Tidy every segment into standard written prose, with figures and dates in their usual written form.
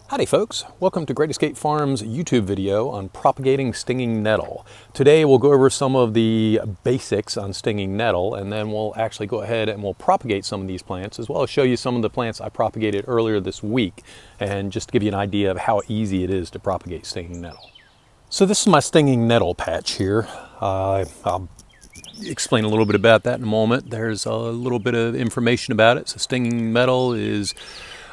Howdy folks, welcome to Great Escape Farm's YouTube video on propagating stinging nettle. Today we'll go over some of the basics on stinging nettle, and then we'll actually go ahead and we'll propagate some of these plants, as well as show you some of the plants I propagated earlier this week, and just to give you an idea of how easy it is to propagate stinging nettle. So this is my stinging nettle patch here. I'll explain a little bit about that in a moment. There's a little bit of information about it. So stinging nettle is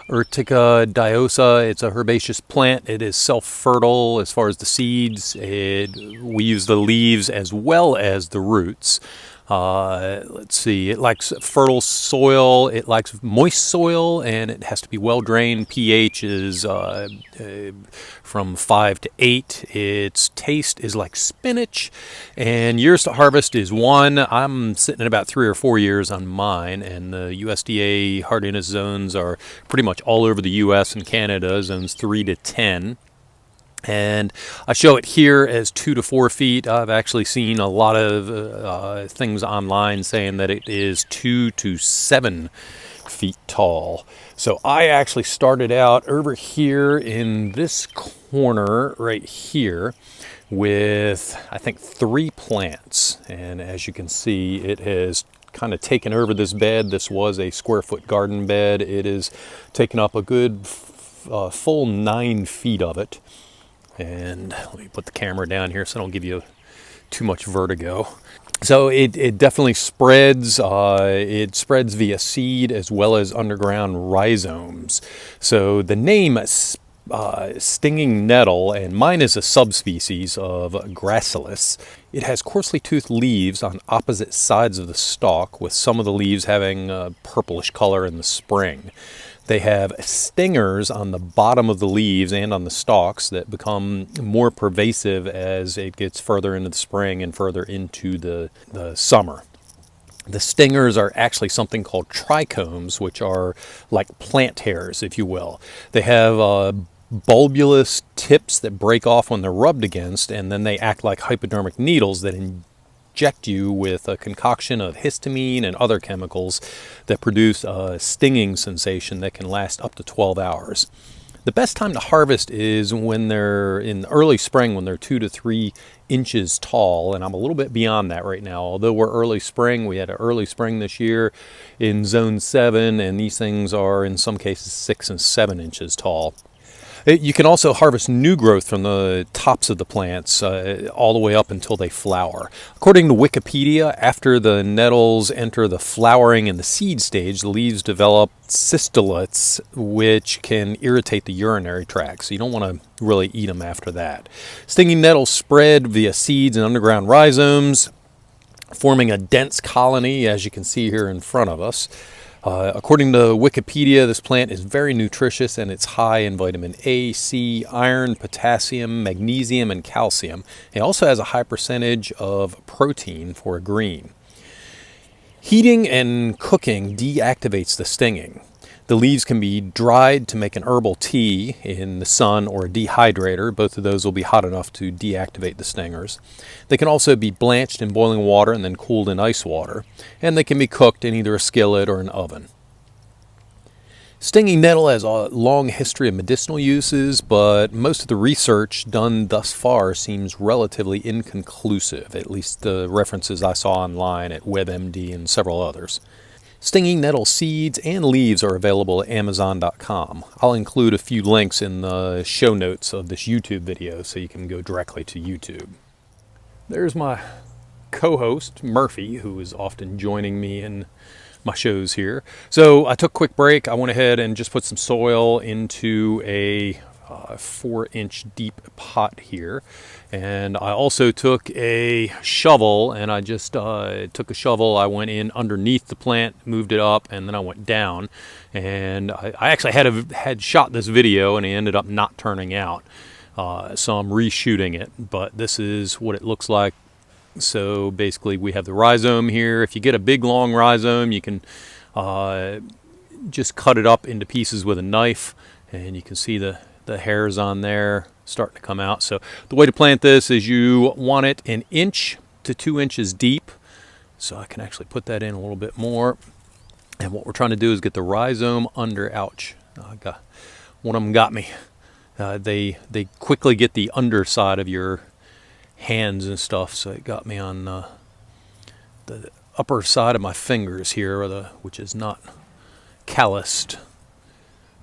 Urtica dioica. It's a herbaceous plant. It is self-fertile as far as the seeds. We use the leaves as well as the roots. Let's see, it likes fertile soil, it likes moist soil, and it has to be well drained. pH is from 5 to 8. Its taste is like spinach, and years to harvest is 1. I'm sitting at about 3 or 4 years on mine, and the USDA hardiness zones are pretty much all over the US and Canada, zones 3 to 10. And I show it here as 2 to 4 feet. I've actually seen a lot of things online saying that it is 2 to 7 feet tall. So I actually started out over here in this corner right here with, I think, 3 plants. And as you can see, it has kind of taken over this bed. This was a square foot garden bed. It has taken up a good full 9 feet of it. And let me put the camera down here so I don't give you too much vertigo. So it definitely spreads. It spreads via seed as well as underground rhizomes. So the name stinging nettle, and mine is a subspecies of Gracilis. It has coarsely toothed leaves on opposite sides of the stalk, with some of the leaves having a purplish color in the spring. They have stingers on the bottom of the leaves and on the stalks that become more pervasive as it gets further into the spring and further into the summer. The stingers are actually something called trichomes, which are like plant hairs, if you will. They have bulbulous tips that break off when they're rubbed against, and then they act like hypodermic needles that inject you with a concoction of histamine and other chemicals that produce a stinging sensation that can last up to 12 hours. The best time to harvest is when they're in the early spring, when they're 2 to 3 inches tall, and I'm a little bit beyond that right now. Although we're early spring, we had an early spring this year in zone 7, and these things are in some cases 6 and 7 inches tall. You can also harvest new growth from the tops of the plants all the way up until they flower. According to Wikipedia, after the nettles enter the flowering and the seed stage, the leaves develop cystolates, which can irritate the urinary tract. So you don't want to really eat them after that. Stinging nettles spread via seeds and underground rhizomes, forming a dense colony, as you can see here in front of us. According to Wikipedia, this plant is very nutritious, and it's high in vitamin A, C, iron, potassium, magnesium, and calcium. It also has a high percentage of protein for a green. Heating and cooking deactivates the stinging. The leaves can be dried to make an herbal tea in the sun or a dehydrator. Both of those will be hot enough to deactivate the stingers. They can also be blanched in boiling water and then cooled in ice water. And they can be cooked in either a skillet or an oven. Stinging nettle has a long history of medicinal uses, but most of the research done thus far seems relatively inconclusive, at least the references I saw online at WebMD and several others. Stinging nettle seeds and leaves are available at Amazon.com. I'll include a few links in the show notes of this YouTube video so you can go directly to YouTube. There's my co-host, Murphy, who is often joining me in my shows here. So I took a quick break. I went ahead and just put some soil into a 4-inch deep pot here, and I also took a shovel, and I just took a shovel. I went in underneath the plant, moved it up, and then I went down, and I actually had shot this video, and it ended up not turning out, so I'm reshooting it, but this is what it looks like. So basically we have the rhizome here. If you get a big long rhizome, you can just cut it up into pieces with a knife, and you can see the hairs on there starting to come out. So the way to plant this is you want it 1 inch to 2 inches deep. So I can actually put that in a little bit more. And what we're trying to do is get the rhizome under. Ouch. One of them got me. They quickly get the underside of your hands and stuff, so it got me on the upper side of my fingers here, which is not calloused.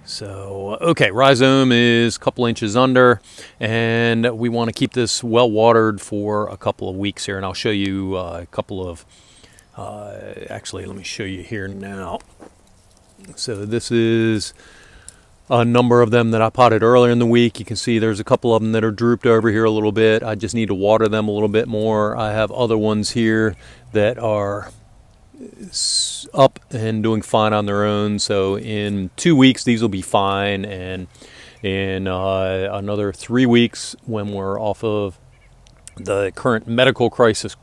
So, okay, rhizome is a couple inches under, and we want to keep this well watered for a couple of weeks here, and I'll show you a couple of, actually, let me show you here now. So this is a number of them that I potted earlier in the week. You can see there's a couple of them that are drooped over here a little bit. I just need to water them a little bit more. I have other ones here that are up and doing fine on their own. So in 2 weeks, these will be fine. And in another 3 weeks, when we're off of the current medical crisis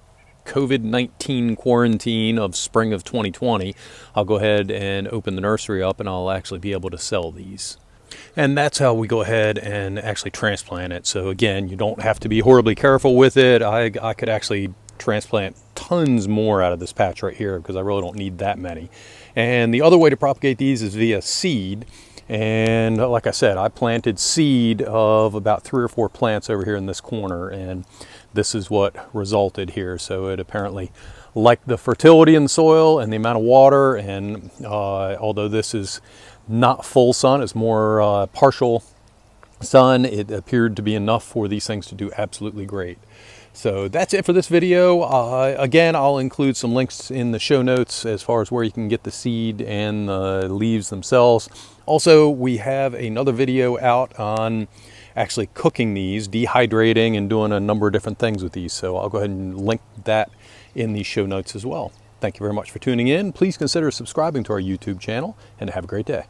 COVID-19 quarantine of spring of 2020, I'll go ahead and open the nursery up and I'll actually be able to sell these. And that's how we go ahead and actually transplant it. So again, you don't have to be horribly careful with it. I could actually transplant tons more out of this patch right here because I really don't need that many. And the other way to propagate these is via seed. And like I said, I planted seed of about 3 or 4 plants over here in this corner, and this is what resulted here. So it apparently liked the fertility in the soil and the amount of water, and although this is not full sun, it's more partial sun, it appeared to be enough for these things to do absolutely great. So that's it for this video. Again, I'll include some links in the show notes as far as where you can get the seed and the leaves themselves. Also, we have another video out on actually cooking these, dehydrating, and doing a number of different things with these. So I'll go ahead and link that in the show notes as well. Thank you very much for tuning in. Please consider subscribing to our YouTube channel, and have a great day.